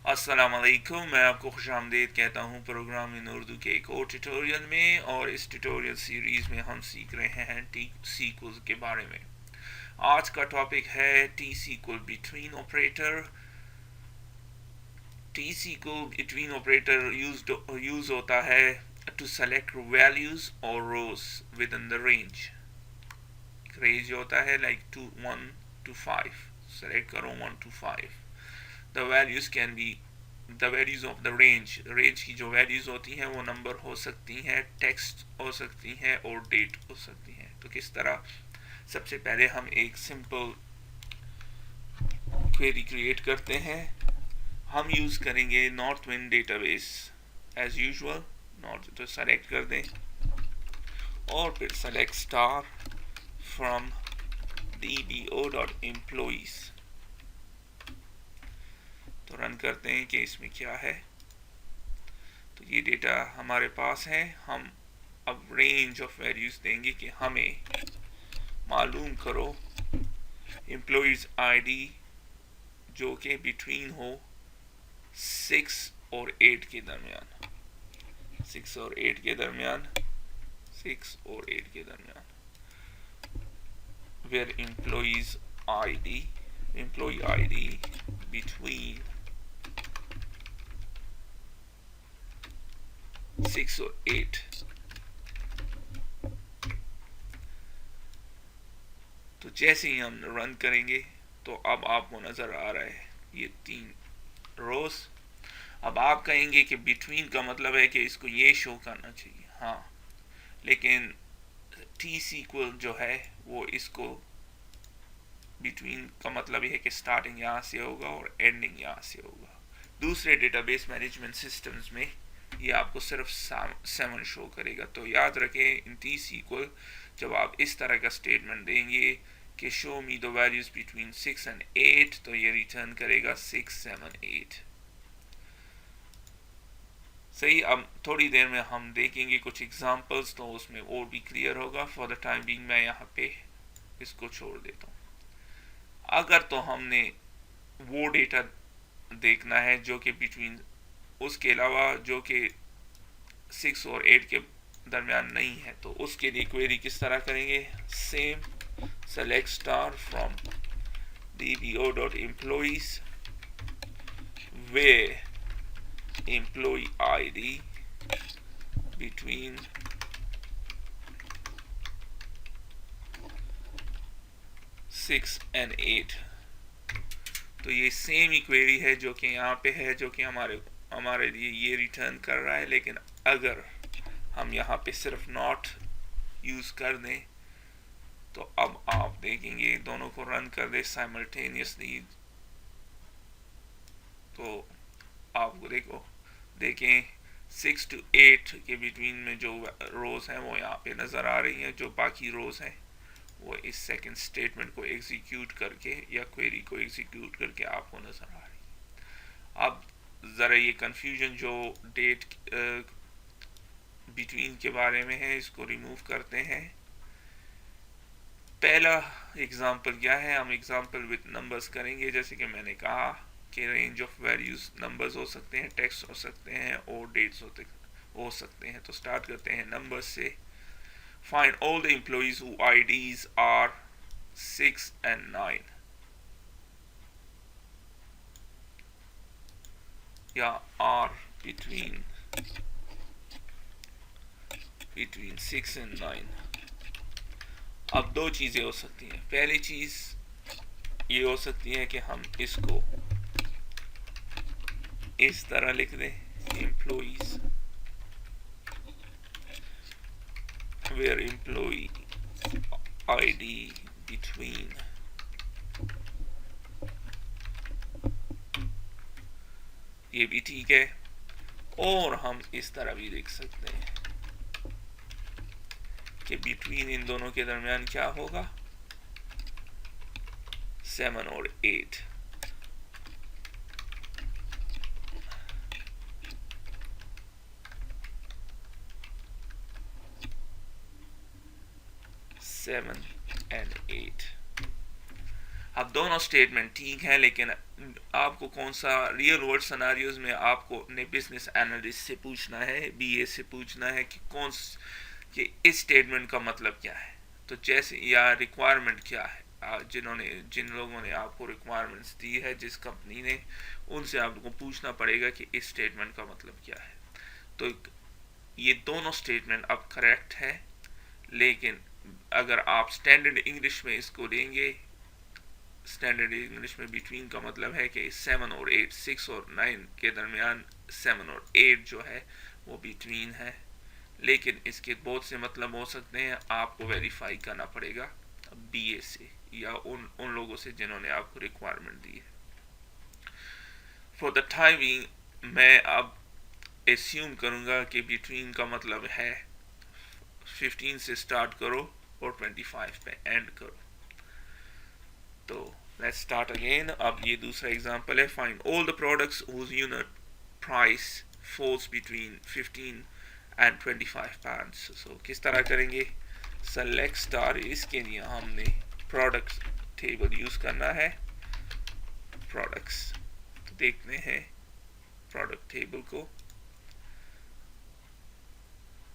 अस्सलाम वालेकुम। मैं आपको खुशामदीद कहता हूँ प्रोग्राम इन उर्दू के एक और ट्यूटोरियल में। और इस ट्यूटोरियल सीरीज़ में हम सीख रहे हैं टी सीक्वल के बारे में। आज का टॉपिक है T SQL between operator. T SQL between operator use होता है टू सेलेक्ट वैल्यूज और रोज विद इन द रेंज होता है लाइक टू 1 to 5। सेलेक्ट करो 1 to 5। The values can be the values of the range की जो values होती हैं वो नंबर हो सकती हैं, टेक्स्ट हो सकती हैं और डेट हो सकती हैं। तो किस तरह, सबसे पहले हम एक सिंपल क्वेरी क्रिएट करते हैं। हम यूज करेंगे north wind database as usual. North तो सेलेक्ट कर दें और फिर सेलेक्ट स्टार फ्रॉम dbo.employees। तो रन करते हैं कि इसमें क्या है। तो ये डेटा हमारे पास है। हम अब रेंज ऑफ वैल्यूज देंगे कि हमें मालूम करो एम्प्लॉइज आईडी जो कि बिटवीन हो 6 और 8 के दरमियान। 6 और 8 के दरमियान 6 और 8 के दरमियान where employee ID between 6 और 8। तो जैसे ही हम रन करेंगे तो अब आपको नजर आ रहा है ये 3 रोज। अब आप कहेंगे कि बिटवीन का मतलब है कि इसको ये शो करना चाहिए। हाँ, लेकिन टी सीक्वल जो है वो इसको बिटवीन का मतलब ये है कि स्टार्टिंग यहाँ से होगा और एंडिंग यहाँ से होगा। दूसरे डेटाबेस मैनेजमेंट सिस्टम्स में ये आपको सिर्फ 7 शो करेगा। तो याद रखें इन टी सीक्वल जब आप इस तरह का स्टेटमेंट देंगे कि show me the values between 6 and 8 तो ये रिटर्न करेगा 6, 7, 8। सही। अब थोड़ी देर में हम देखेंगे कुछ एग्जांपल्स तो उसमें और भी क्लियर होगा। फॉर द टाइम बीइंग मैं यहाँ पे इसको छोड़ देता हूँ। अगर तो हमने वो डेटा देखना है जो कि बिटवीन, उसके अलावा जो कि 6 और 8 के दरमियान नहीं है, तो उसके लिए क्वेरी किस तरह करेंगे। Same select star from dbo.employees where employee ID between 6 and 8। तो ये सेम ही क्वेरी है जो कि यहाँ पे है, जो कि हमारे लिए ये रिटर्न कर रहा है। लेकिन अगर हम यहाँ पे सिर्फ नॉट यूज कर दें तो अब आप देखेंगे दोनों को रन कर दे साइमल्टेनियसली तो आपको देखें 6 to 8 के बिटवीन में जो रोज हैं वो यहाँ पे नज़र आ रही हैं। जो बाकी रोज हैं वो इस सेकंड स्टेटमेंट को एग्जीक्यूट करके या क्वेरी को एग्जीक्यूट करके आपको नज़र आ रही है। अब ज़रा ये कंफ्यूजन जो डेट बिटवीन के बारे में है इसको रिमूव करते हैं। पहला एग्जांपल क्या है, हम एग्जांपल विद नंबर्स करेंगे। जैसे कि मैंने कहा कि रेंज ऑफ वैल्यूज नंबर्स हो सकते हैं, टेक्स्ट हो सकते हैं और डेट्स हो सकते हैं। तो स्टार्ट करते हैं नंबर्स से। Find all the employees who IDs are 6 and 9 या आर बिटवीन 6 and 9। अब दो चीजें हो सकती हैं। पहली चीज ये हो सकती है कि हम इसको इस तरह लिख दें, employees where employee ID between 6। ये भी ठीक है। और हम इस तरह भी लिख सकते हैं कि बिटवीन इन दोनों के दरमियान क्या होगा, 7 और 8। अब दोनों स्टेटमेंट ठीक है, लेकिन आपको कौन सा रियल वर्ल्ड सिनेरियोज में आपको अपने बिजनेस एनालिस्ट से पूछना है, बीए से पूछना है कि कि इस स्टेटमेंट का मतलब क्या है। तो जैसे या रिक्वायरमेंट क्या है, जिन लोगों ने आपको रिक्वायरमेंट्स दी है जिस कंपनी ने, उनसे आपको पूछना पड़ेगा कि इस स्टेटमेंट का मतलब क्या है। तो ये दोनों स्टेटमेंट अब करेक्ट है, लेकिन अगर आप स्टैंडर्ड इंग्लिश में इसको लेंगे, स्टैंडर्ड इंग्लिश में बिटवीन का मतलब है कि 7 और 8, 6 और 9 के दरमियान, 7 और 8 जो है वो बिटवीन है। लेकिन इसके बहुत से मतलब हो सकते हैं, आपको वेरीफाई करना पड़ेगा बीए से या उन लोगों से जिन्होंने आपको रिक्वायरमेंट दी है। फॉर द टाइमिंग मैं अब एस्यूम करूंगा कि बिटवीन का मतलब है 15 से स्टार्ट करो और 25 पे एंड करो। तो लेट्स स्टार्ट अगेन। अब ये दूसरा एग्जांपल है, find all the products whose unit price falls between 15 and 25 pounds. So किस तरह करेंगे, सेलेक्ट स्टार, इसके लिए हमने प्रोडक्ट्स टेबल यूज करना है। प्रोडक्ट्स, तो देखते हैं प्रोडक्ट टेबल को।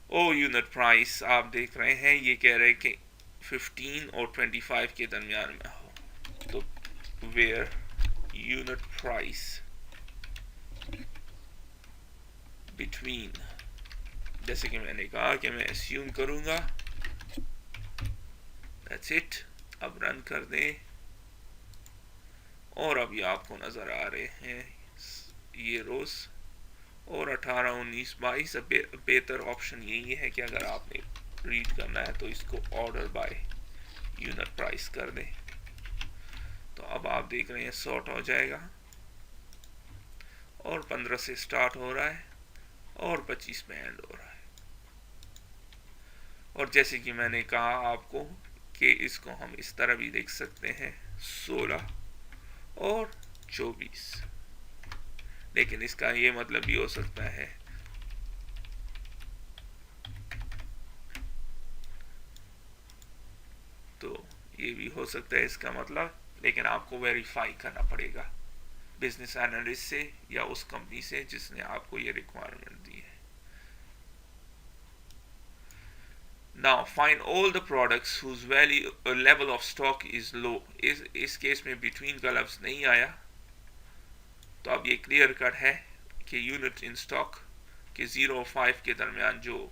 ओ यूनिट प्राइस आप देख रहे हैं, ये कह रहे हैं कि 15 और 25 के दरमियान में हो। तो वेयर यूनिट प्राइस बिटवीन, जैसे कि मैंने कहा कि मैं अस्यूम करूंगा, दैट्स इट। अब रन कर दें और अब ये आपको नजर आ रहे हैं ये रोज। और 18, 19, 22 बेहतर ऑप्शन यही है कि अगर आपने रीड करना है तो इसको ऑर्डर बाय यूनिट प्राइस कर दें। तो अब आप देख रहे हैं सॉर्ट हो जाएगा और 15 से स्टार्ट हो रहा है और 25 में एंड हो रहा है। और जैसे कि मैंने कहा आपको कि इसको हम इस तरह भी देख सकते हैं 16 और 24, लेकिन इसका ये मतलब भी हो सकता है तो ये भी हो सकता है इसका मतलब, लेकिन आपको वेरीफाई करना पड़ेगा बिजनेस एनालिस्ट से या उस कंपनी से जिसने आपको ये रिक्वायरमेंट दी है। Now find all the products whose value level of stock is low। इस केस में बिटवीन का लफ्ज नहीं आया, तो अब ये क्लियर कट है कि यूनिट इन स्टॉक के 0 और 5 के दरमियान जो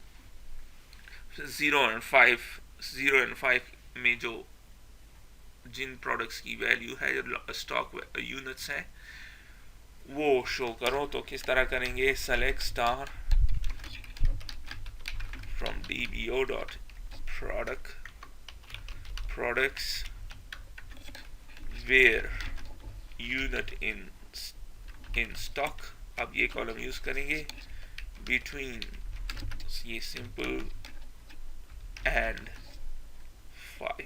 0 एंड 5 में जो जिन प्रोडक्ट्स की वैल्यू है, स्टॉक यूनिट्स हैं, वो शो करो। तो किस तरह करेंगे, select star from dbo dot products where unit in stock। अब ये कॉलम यूज करेंगे between ये सिंपल and 5।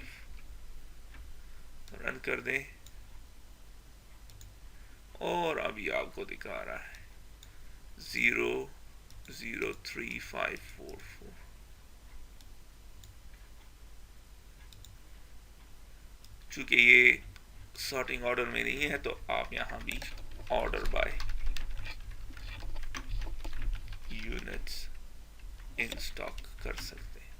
रन कर दें और अभी आपको दिखा रहा है 003,544। चूंकि ये सॉर्टिंग ऑर्डर में नहीं है तो आप यहां भी order by units in stock कर सकते हैं।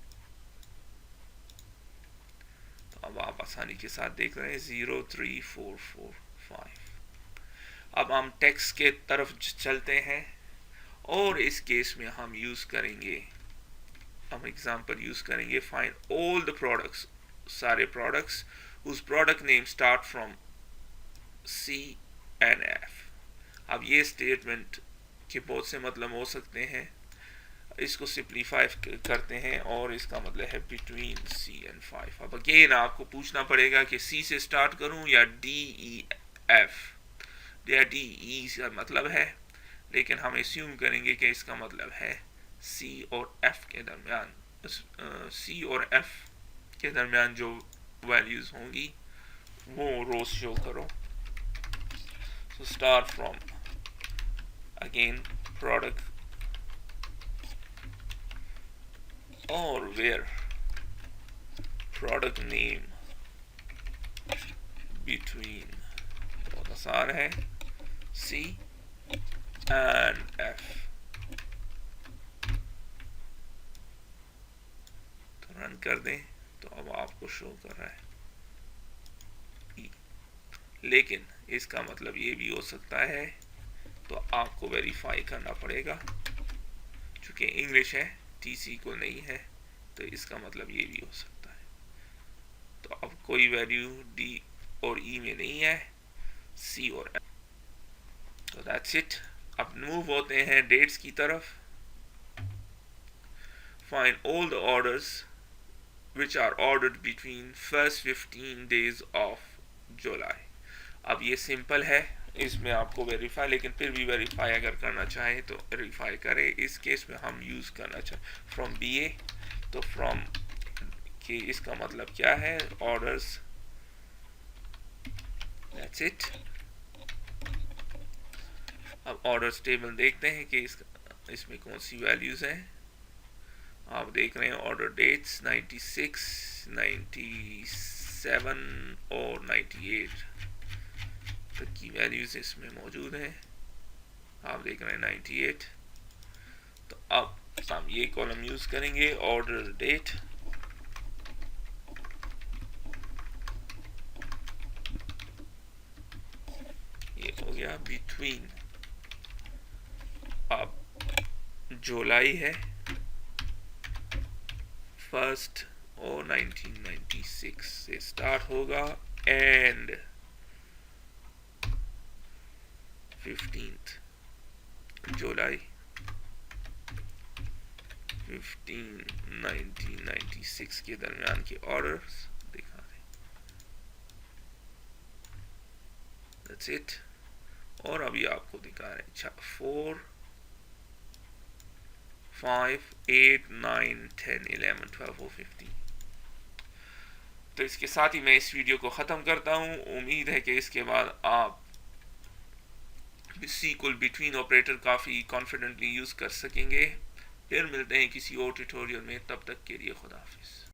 तो अब आप आसानी के साथ देख रहे हैं 03445। अब हम टेक्स्ट के तरफ चलते हैं और इस केस में हम यूज करेंगे, हम एग्जांपल यूज करेंगे फाइंड ऑल द प्रोडक्ट्स, सारे products whose product name start from C and F। अब ये स्टेटमेंट के बहुत से मतलब हो सकते हैं, इसको सिंप्लीफाई करते हैं और इसका मतलब है बिटवीन C and 5। अब अगेन आपको पूछना पड़ेगा कि C से स्टार्ट करूं या D E F, या D E का मतलब है, लेकिन हम एस्यूम करेंगे कि इसका मतलब है C और F के दरमियान, C और F के दरमियान जो वैल्यूज होंगी वो रोज शो करो। So start from again product और वेयर प्रोडक्ट नेम बिटवीन, बहुत आसान है, C एंड F। तो रन कर दें तो अब आपको शो कर रहा है E। लेकिन इसका मतलब ये भी हो सकता है, तो आपको वेरीफाई करना पड़ेगा, चूंकि इंग्लिश है, TC को नहीं है, तो इसका मतलब ये भी हो सकता है। तो अब कोई वैल्यू D और E में नहीं है, C और F। तो दैट्स इट। अब मूव होते हैं डेट्स की तरफ। Find all the orders which are ordered between first 15 days of July। अब ये सिंपल है, इसमें आपको वेरीफाई, लेकिन फिर भी वेरीफाई अगर करना चाहे तो वेरीफाई करें। इस केस में हम यूज़ करना चाहें फ्रॉम BA, तो फ्रॉम के इसका मतलब क्या है, ऑर्डर्स। That's it. अब ऑर्डर्स टेबल देखते हैं कि इसमें कौन सी वैल्यूज़ हैं। आप देख रहे हैं ऑर्डर डेट्स 96, 97 और 98 तक की वैल्यूज इसमें मौजूद हैं। आप देख रहे हैं 98। तो अब हम ये कॉलम यूज करेंगे, ऑर्डर डेट, ये हो गया बिटवीन, अब जुलाई है, फर्स्ट और 1996 से स्टार्ट होगा एंड 15th जुलाई 15 1996 के दरमियान के ऑर्डर्स दिखा दें। That's it. और अभी आपको दिखा रहे हैं 4 5 8 9 10 11 12 और 15। तो इसके साथ ही मैं इस वीडियो को ख़त्म करता हूँ। उम्मीद है कि इसके बाद आप SQL बिटवीन ऑपरेटर काफ़ी कॉन्फिडेंटली यूज़ कर सकेंगे। फिर मिलते हैं किसी और ट्यूटोरियल में, तब तक के लिए खुदा हाफिज़।